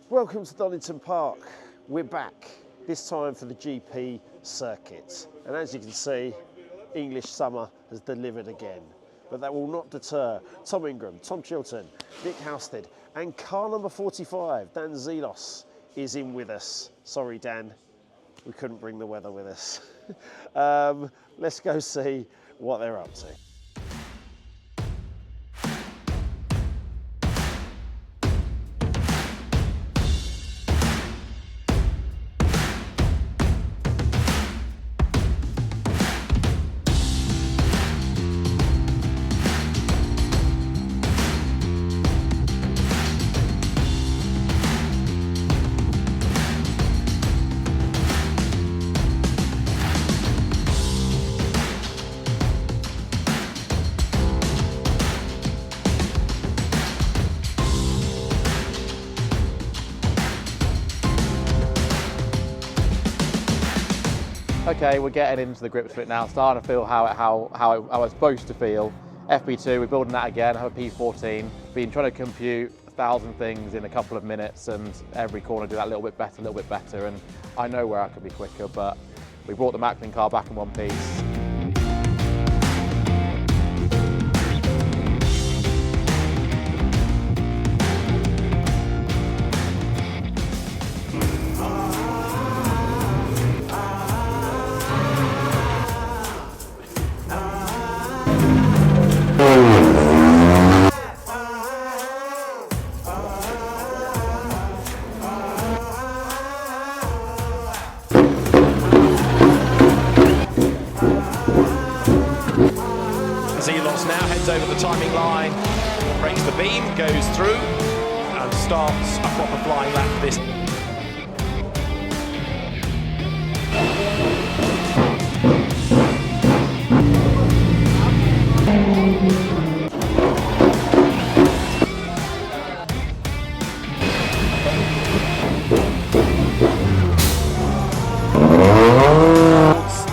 Welcome to Donington Park. We're back, this time for the GP circuit. And as you can see, English summer has delivered again. But that will not deter Tom Ingram, Tom Chilton, Nick Housted, and car number 45, Dan Zelos, is in with us. Sorry, Dan, we couldn't bring the weather with us. Let's go see what they're up to. Okay, we're getting into the grips of it now, starting to feel how I was supposed to feel. FP2, we're building that again, I have a P14. Been trying to compute 1,000 things in a couple of minutes and every corner do that a little bit better, and I know where I could be quicker, but we brought the Macklin car back in one piece. Zelos now heads over the timing line, breaks the beam, goes through and starts a proper flying lap this.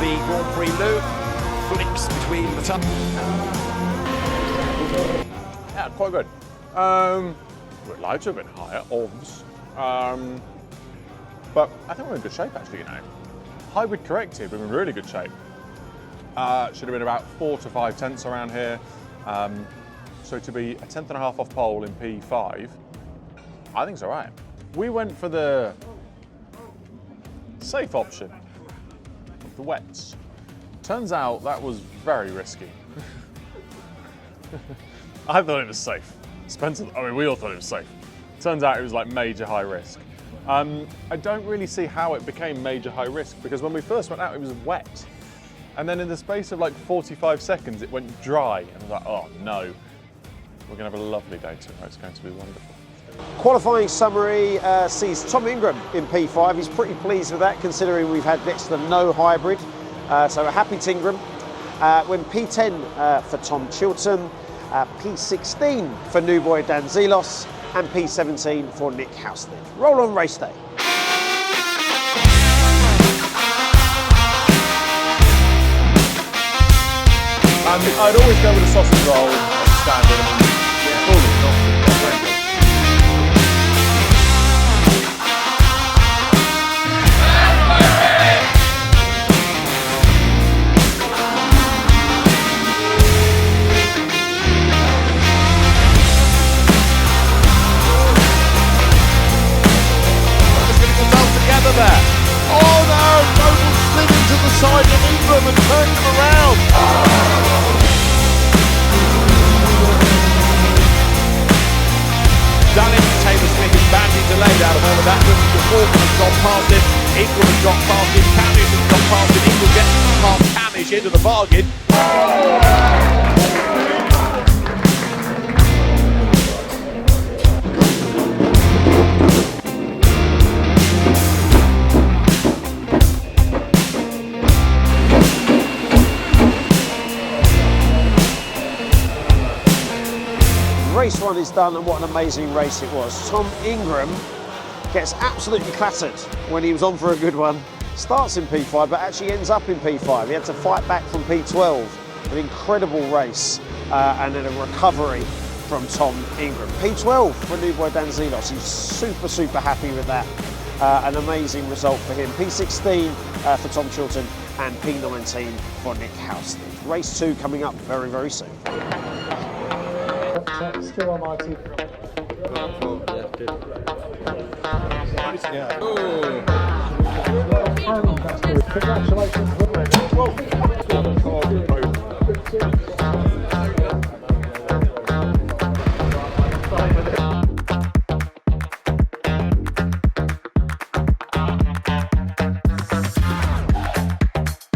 The Grand Prix loop flips between the top. Yeah, quite good. Would like to have been higher, obvs. But I think we're in good shape actually, you know. Hybrid corrected, we're in really good shape. Should have been about 4 to 5 tenths around here. So to be a tenth and a half off pole in P5, I think it's all right. We went for the safe option of the wets. Turns out that was very risky. I thought it was safe. Spencer, I mean, we all thought it was safe. Turns out it was like major high risk. I don't really see how it became major high risk because when we first went out, it was wet. And then in the space of like 45 seconds, it went dry. And I was like, oh no, we're gonna have a lovely day tomorrow. It's going to be wonderful. Qualifying summary sees Tom Ingram in P5. He's pretty pleased with that considering we've had next to no hybrid. So a happy Tingram. When P10 for Tom Chilton, P16 for new boy Dan Zelos, and P17 for Nick Housted. Roll on race day. I'd always go with a sausage roll as standard. Side of Ingram and turned him around. Donington Taylor Smith is badly delayed out of all of that. Before has gone past him. Ingram has got past him. Camish has gone past him. Ingram gets past Camish into the bargain. Race one is done, and what an amazing race it was. Tom Ingram gets absolutely clattered when he was on for a good one. Starts in P5, but actually ends up in P5. He had to fight back from P12. An incredible race, and then a recovery from Tom Ingram. P12 for new boy Dan Zelos. He's super happy with that. An amazing result for him. P16 for Tom Chilton and P19 for Nick Houston. Race 2 coming up very soon. Still on my team. Congratulations.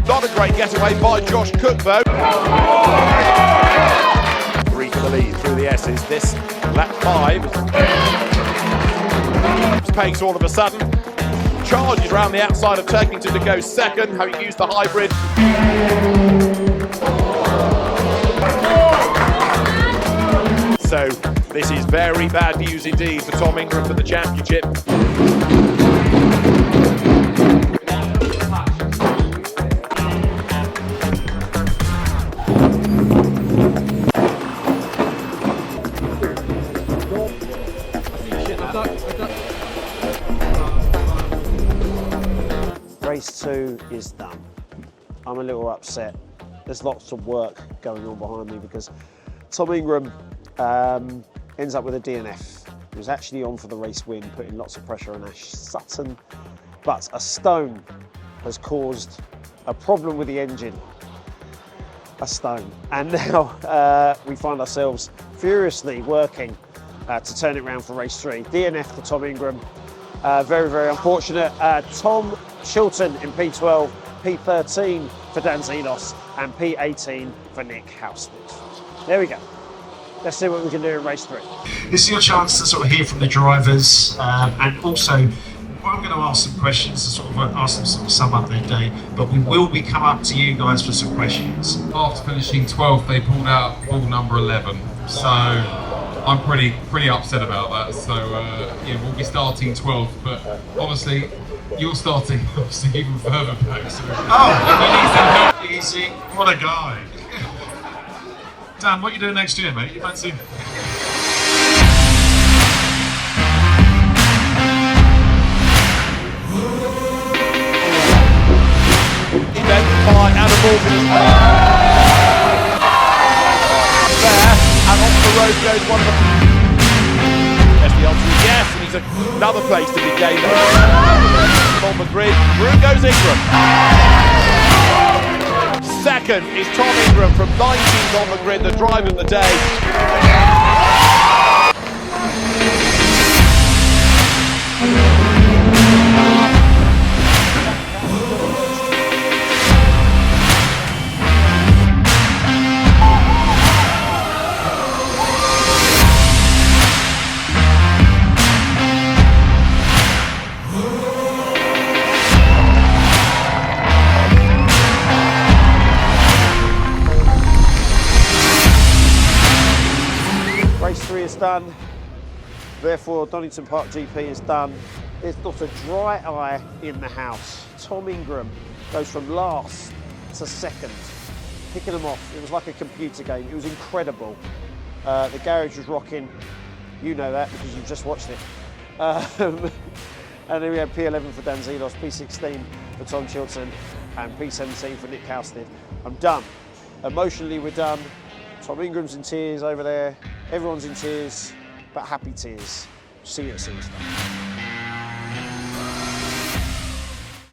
Not a great getaway by Josh Cook though. 3 for the lead through the S's. This lap 5. Pace all of a sudden. Charges around the outside of Turkington to go second, having used the hybrid. So this is very bad news indeed for Tom Ingram for the championship. Race 2 is done. I'm a little upset. There's lots of work going on behind me because Tom Ingram ends up with a DNF. He was actually on for the race win, putting lots of pressure on Ash Sutton, but a stone has caused a problem with the engine. A stone. And now we find ourselves furiously working to turn it around for race 3. DNF for Tom Ingram. Very unfortunate. Tom Chilton in P12, P13 for Dan Zelos, and P18 for Nick Houston. There we go. Let's see what we can do in race 3. This is your chance to sort of hear from the drivers, and also I'm going to ask some questions to sort of ask them to sort of sum up their day, but we will be coming up to you guys for some questions. After finishing 12th, they pulled out ball number 11, so I'm pretty upset about that. So yeah, we'll be starting 12th, but obviously you're starting obviously even further back. So Easy, what a guy. Dan, what are you doing next year, mate? You fancy? Then by Adam Morgan there, and off the road goes one of them. Yes, the answer is yes, and he's another place to be gained. On the grid, through goes Ingram. Second is Tom Ingram from 19th on the grid, the driver of the day. Race 3 is done, therefore Donington Park GP is done. There's not a dry eye in the house. Tom Ingram goes from last to second, picking them off. It was like a computer game, it was incredible. The garage was rocking, you know that because you've just watched it. And then we had P11 for Dan Zelos, P16 for Tom Chilton, and P17 for Nick Houston. I'm done. Emotionally we're done. Tom Ingram's in tears over there. Everyone's in tears, but happy tears. See you at Silverstone.